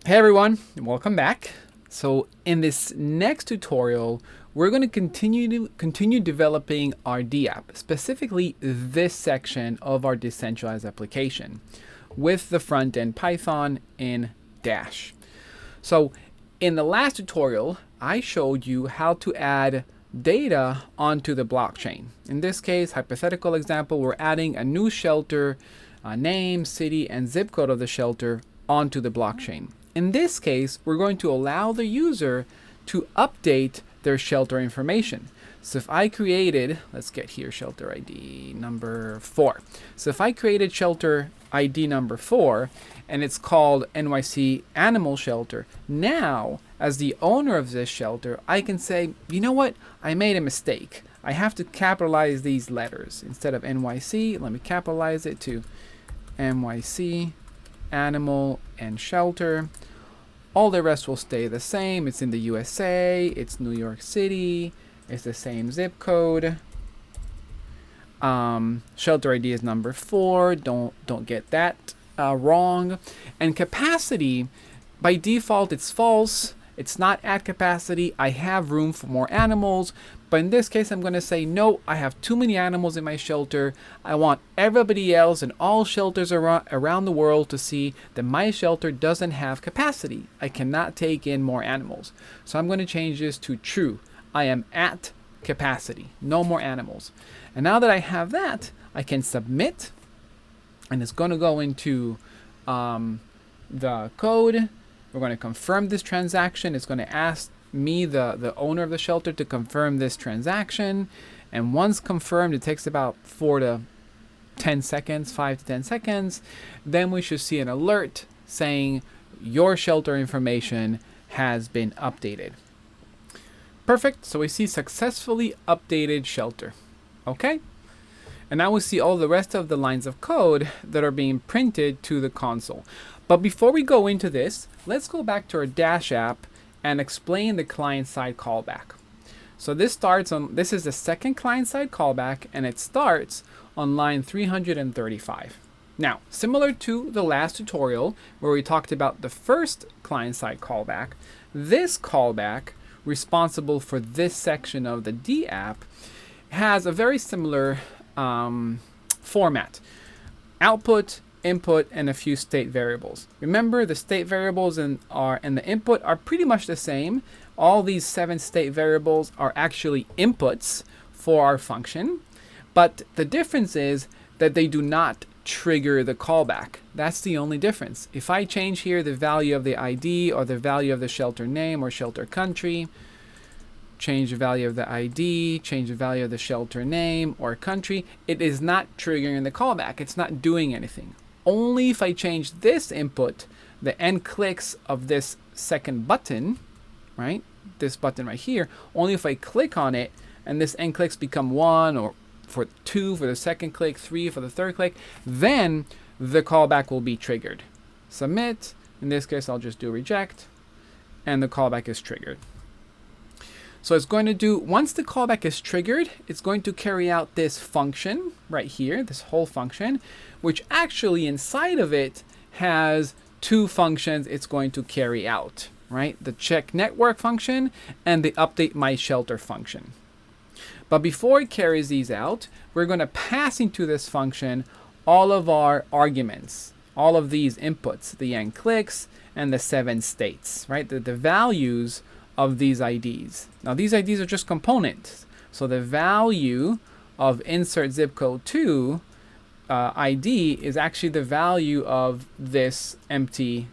Hey everyone, and welcome back. So in this next tutorial, we're going to continue developing our dApp, specifically this section of our decentralized application with the front end Python in Dash. So in the last tutorial, I showed you how to add data onto the blockchain. In this case, hypothetical example, we're adding a new shelter, name, city, and zip code of the shelter onto the blockchain. In this case, we're going to allow the user to update their shelter information. So if I created, let's get here, shelter ID number 4. So if I created shelter ID number 4 and it's called NYC Animal Shelter, now as the owner of this shelter, I can say, you know what, I made a mistake. I have to capitalize these letters. Instead of NYC, let me capitalize it to NYC Animal and Shelter. All the rest will stay the same. It's in the USA, it's New York City, it's the same zip code. Shelter ID is number 4. Don't get that wrong. And capacity, by default, it's false. It's not at capacity. I have room for more animals. But in this case, I'm going to say, no, I have too many animals in my shelter. I want everybody else and all shelters around the world to see that my shelter doesn't have capacity. I cannot take in more animals. So I'm going to change this to true. I am at capacity. No more animals. And now that I have that, I can submit. And it's going to go into the code. We're going to confirm this transaction. It's going to ask me, the owner of the shelter, to confirm this transaction. And once confirmed, it takes about 5 to 10 seconds. Then we should see an alert saying your shelter information has been updated. Perfect. So we see successfully updated shelter. Okay. And now we see all the rest of the lines of code that are being printed to the console. But before we go into this, let's go back to our Dash app and explain the client-side callback. So this is the second client-side callback, and it starts on line 335. Now, similar to the last tutorial where we talked about the first client-side callback, this callback, responsible for this section of the dApp, has a very similar format. Output, input, and a few state variables. Remember, the state variables and the input are pretty much the same. All these 7 state variables are actually inputs for our function, but the difference is that they do not trigger the callback. That's the only difference. If I change here the value of the ID or the value of the shelter name or shelter country, change the value of the ID, change the value of the shelter name or country, it is not triggering the callback. It's not doing anything. Only if I change this input, the end clicks of this second button, right? This button right here, only if I click on it and this end clicks become 1 or for 2 for the second click, 3 for the third click, then the callback will be triggered. Submit. In this case, I'll just do reject, and the callback is triggered. So it's going to do, once the callback is triggered, it's going to carry out this function right here, this whole function, which actually inside of it has 2 functions it's going to carry out, right? The CheckNetwork function and the updateMyShelter function. But before it carries these out, we're going to pass into this function all of our arguments, all of these inputs, the end clicks and the 7 states, right? The values of these IDs. Now these IDs are just components. So the value of insert zip code to ID is actually the value of this empty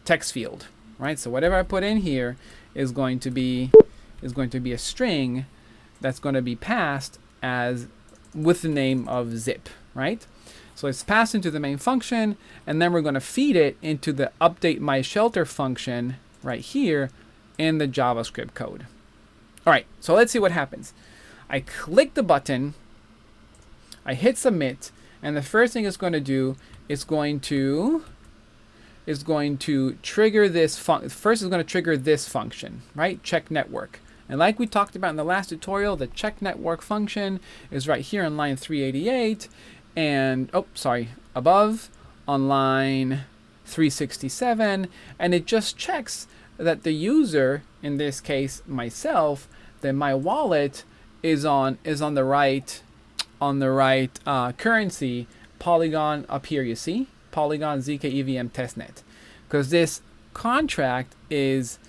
text field, right? So whatever I put in here is going to be a string that's going to be passed as with the name of zip, right? So it's passed into the main function, and then we're going to feed it into the updateMyShelter function right here in the JavaScript code. All right, so let's see what happens. I click the button, I hit submit, and the first thing it's going to do is going to trigger this first is going to trigger this function, right? CheckNetwork. And like we talked about in the last tutorial, the CheckNetwork function is right here on line 388, and above on line 367, and it just checks that the user, in this case myself, that my wallet is on the right currency, Polygon up here. You see Polygon zkEVM testnet, because this contract is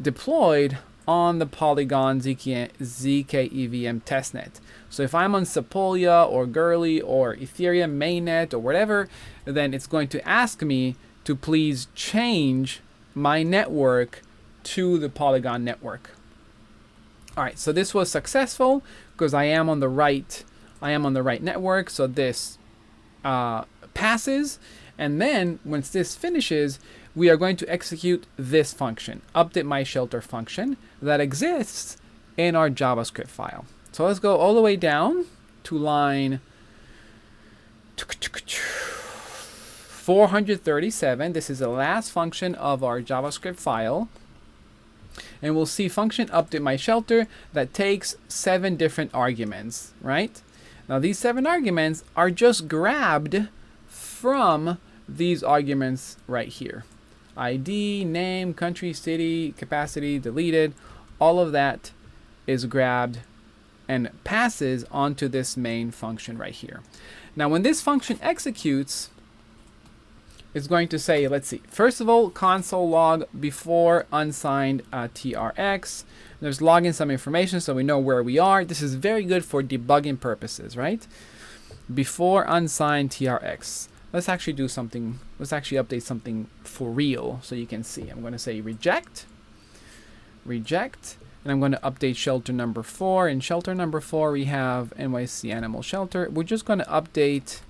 deployed on the Polygon zkEVM testnet. So if I'm on Sepolia or Gurley or Ethereum mainnet or whatever, then it's going to ask me to please change my network to the Polygon network. All right, so this was successful because I am on the right network. So this passes, and then once this finishes, we are going to execute this function, updateMyShelter function, that exists in our JavaScript file. So let's go all the way down to line 437. This is the last function of our JavaScript file. And we'll see function updateMyShelter that takes 7 different arguments, right? Now these 7 arguments are just grabbed from these arguments right here. ID, name, country, city, capacity, deleted, all of that is grabbed and passes onto this main function right here. Now when this function executes, it's going to say, let's see, first of all, console log before unsigned TRX. There's logging some information so we know where we are. This is very good for debugging purposes, right? Before unsigned TRX. Let's actually do something. Let's actually update something for real so you can see. I'm going to say reject, and I'm going to update shelter number 4. In shelter number 4, we have NYC animal shelter. We're just going to update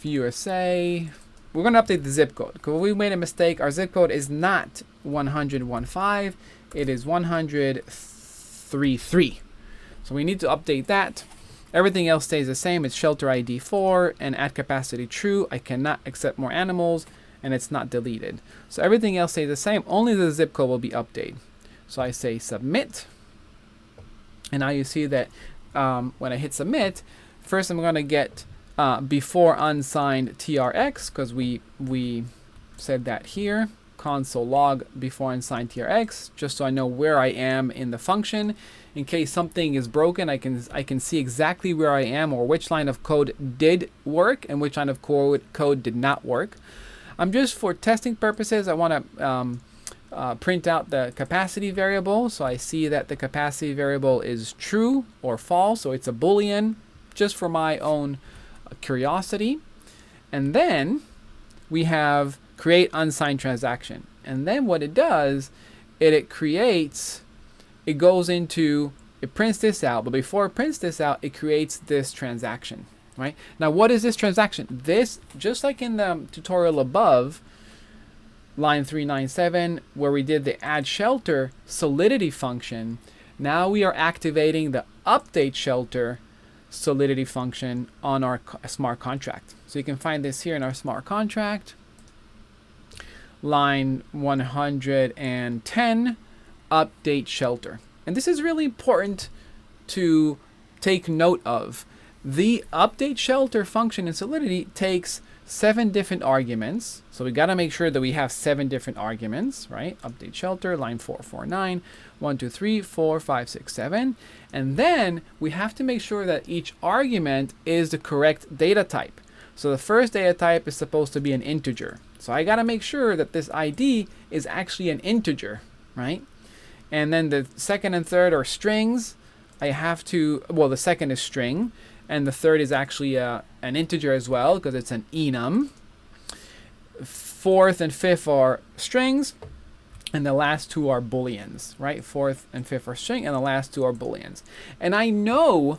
USA. We're going to update the zip code because we made a mistake. Our zip code is not 100.15. It is 100.33. So we need to update that. Everything else stays the same. It's shelter ID 4 and at capacity true. I cannot accept more animals, and it's not deleted. So everything else stays the same. Only the zip code will be updated. So I say submit. And now you see that when I hit submit, first I'm going to get before unsigned TRX, because we said that here. Console log before unsigned TRX, just so I know where I am in the function. In case something is broken, I can see exactly where I am, or which line of code did work and which line of code did not work. I'm just, for testing purposes, I want to print out the capacity variable. So I see that the capacity variable is true or false, so it's a Boolean, just for my own curiosity. And then we have create unsigned transaction. And then what it does, it prints this out, but before it prints this out, it creates this transaction, right? Now, what is this transaction? This, just like in the tutorial above, line 397, where we did the add shelter solidity function, now we are activating the update shelter solidity function on our smart contract. So you can find this here in our smart contract. Line 110, update shelter. And this is really important to take note of. The update shelter function in Solidity takes 7 different arguments. So we got to make sure that we have 7 different arguments, right? Update shelter, line 449, 1, 2, 3, 4, 5, 6, 7. And then we have to make sure that each argument is the correct data type. So the first data type is supposed to be an integer. So I got to make sure that this ID is actually an integer, right? And then the second and third are strings. I have to, well, the second is string, and the third is actually an integer as well, because it's an enum. Fourth and fifth are strings, and the last 2 are booleans, right? Fourth and fifth are string, and the last 2 are booleans. And I know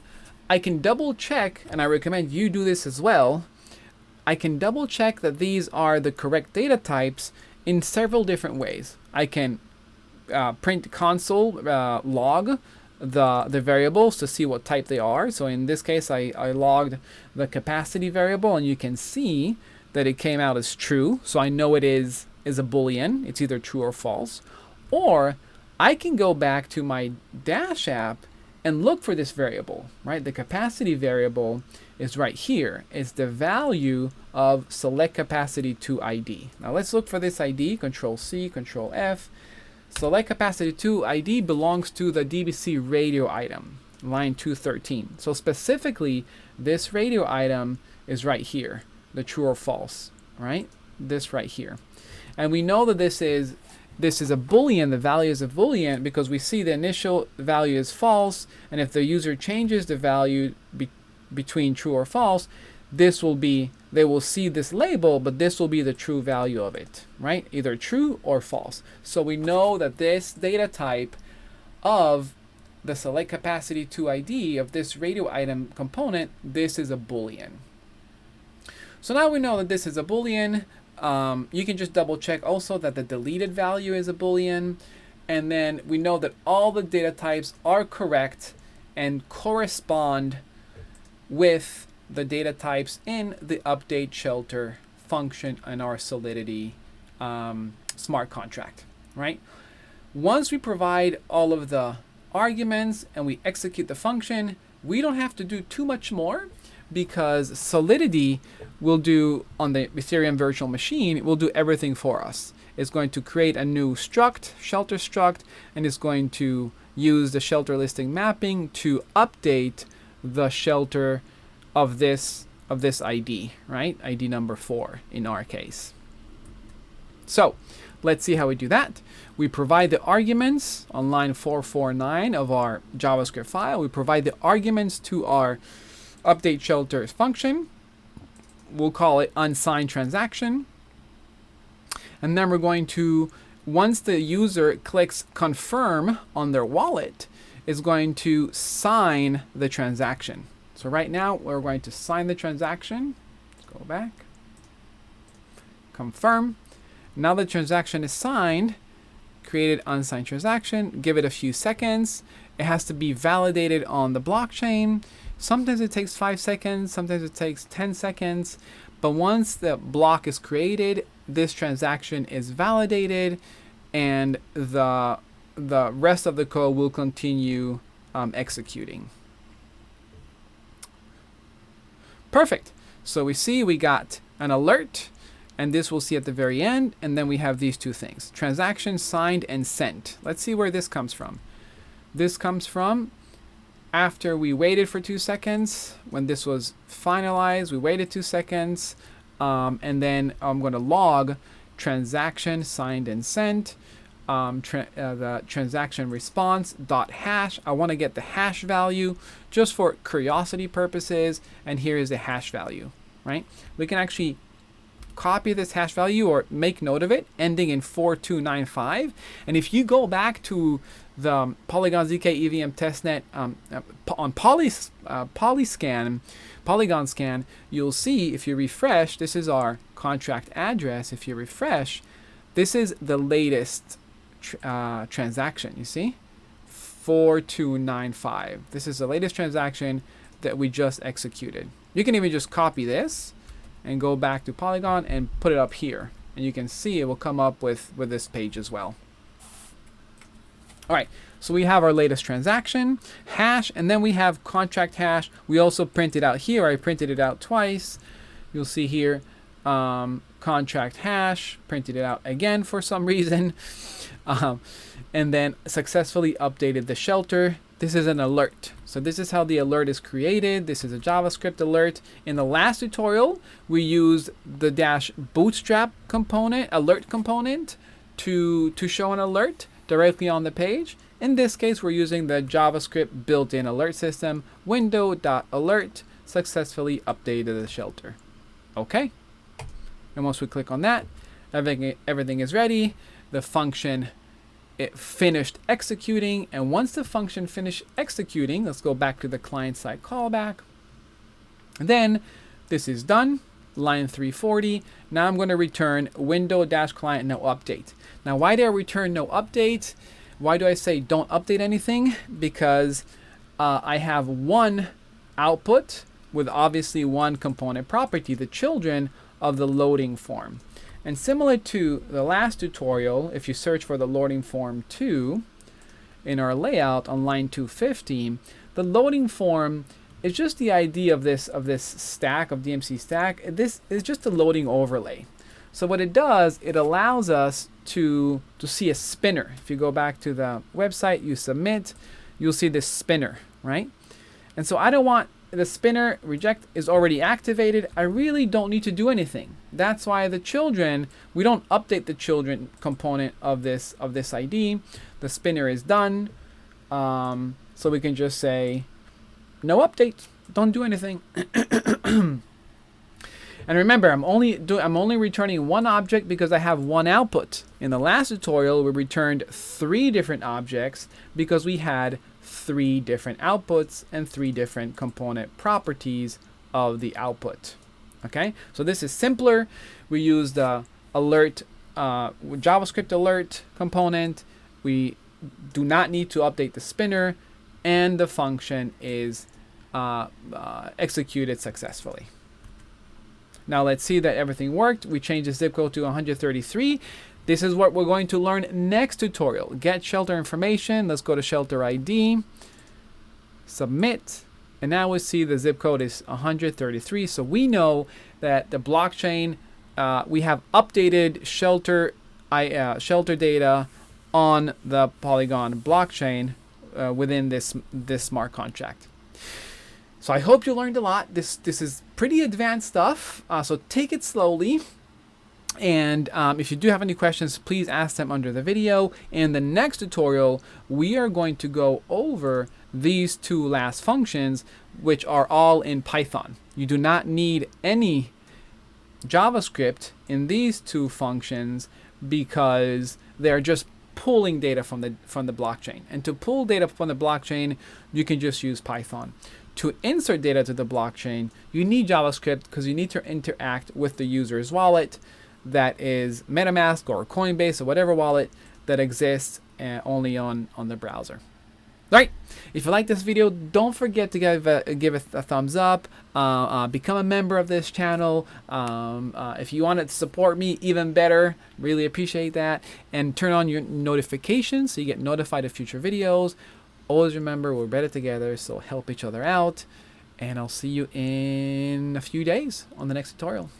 I can double check, and I recommend you do this as well. I can double check that these are the correct data types in several different ways. I can print console log the variables to see what type they are. So in this case, I logged the capacity variable, and you can see that it came out as true. So I know it is a Boolean. It's either true or false. Or I can go back to my Dash app and look for this variable, right? The capacity variable is right here. It's the value of select capacity to ID. Now let's look for this ID, Control C, Control F. Select capacity to ID belongs to the DBC radio item, line 213. So specifically, this radio item is right here, the true or false, right? This right here. And we know that this is a Boolean, the value is a Boolean, because we see the initial value is false, and if the user changes the value between true or false, this will be, they will see this label, but this will be the true value of it, right? Either true or false. So we know that this data type of the select capacity to ID of this radio item component, this is a Boolean. So now we know that this is a Boolean. You can just double check also that the deleted value is a Boolean. And then we know that all the data types are correct and correspond with the data types in the updateShelter function in our Solidity smart contract, right? Once we provide all of the arguments and we execute the function, we don't have to do too much more, because Solidity will do, on the Ethereum virtual machine, it will do everything for us. It's going to create a new struct, shelter struct, and it's going to use the shelter listing mapping to update the shelter of this ID, right? ID number 4 in our case. So let's see how we do that. We provide the arguments on line 449 of our JavaScript file. We provide the arguments to our updateShelter function. We'll call it unsigned transaction. And then we're going to, once the user clicks confirm on their wallet, is going to sign the transaction. So right now we're going to sign the transaction. Let's go back. Confirm. Now the transaction is signed. Created unsigned transaction. Give it a few seconds. It has to be validated on the blockchain. Sometimes it takes 5 seconds. Sometimes it takes 10 seconds. But once the block is created, this transaction is validated, and the rest of the code will continue executing. Perfect. So we see we got an alert, and this we'll see at the very end, and then we have these two things: transaction signed and sent. Let's see where this comes from. This comes from after we waited for 2 seconds. When this was finalized, we waited 2 seconds, and then I'm going to log transaction signed and sent. The transaction response dot hash. I want to get the hash value just for curiosity purposes, and here is the hash value, right? We can actually copy this hash value or make note of it, ending in 4295. And if you go back to the Polygon zkEVM testnet on Polygonscan, you'll see, if you refresh, this is our contract address. If you refresh, this is the latest transaction. You see, 4295. This is the latest transaction that we just executed. You can even just copy this and go back to Polygon and put it up here, and you can see it will come up with this page as well. All right, so we have our latest transaction hash, and then we have contract hash. We also print it out here. I printed it out twice. You'll see here, contract hash, printed it out again for some reason, and then successfully updated the shelter. This is an alert. So this is how the alert is created. This is a JavaScript alert. In the last tutorial, we used the -bootstrap component, alert component, to show an alert directly on the page. In this case, we're using the JavaScript built-in alert system, window.alert, successfully updated the shelter. Okay. And once we click on that, everything is ready. The function, it finished executing, and once the function finished executing, let's go back to the client-side callback. Then this is done, line 340. Now I'm going to return window-client no update. Now, why do I return no update? Why do I say don't update anything? Because I have one output with obviously one component property, the children of the loading form. And similar to the last tutorial, if you search for the loading form 2 in our layout on line 250, the loading form it's just the idea of this stack of DMC stack. This is just a loading overlay. So what it does, it allows us to see a spinner. If you go back to the website, you submit, you'll see this spinner, right? And so I don't want the spinner reject is already activated. I really don't need to do anything. That's why the children, we don't update the children component of this ID. The spinner is done. So we can just say no update, don't do anything. And remember, I'm only returning one object because I have one output. In the last tutorial, we returned 3 different objects because we had 3 different outputs and 3 different component properties of the output. Okay, so this is simpler. We use the alert, JavaScript alert component. We do not need to update the spinner, and the function is executed successfully. Now let's see that everything worked. We changed the zip code to 133. This is what we're going to learn next tutorial. Get shelter information. Let's go to shelter ID. Submit. And now we see the zip code is 133. So we know that the blockchain, we have updated shelter data on the Polygon blockchain within this smart contract. So I hope you learned a lot. This is pretty advanced stuff, so take it slowly. And if you do have any questions, please ask them under the video. In the next tutorial, we are going to go over these 2 last functions, which are all in Python. You do not need any JavaScript in these 2 functions because they're just pulling data from the blockchain. And to pull data from the blockchain, you can just use Python. To insert data to the blockchain, you need JavaScript because you need to interact with the user's wallet, that is MetaMask or Coinbase or whatever wallet that exists only on the browser. All right, if you like this video, don't forget to give it a thumbs up, become a member of this channel. If you want to support me even better, really appreciate that. And turn on your notifications so you get notified of future videos. Always remember, we're better together, so help each other out. And I'll see you in a few days on the next tutorial.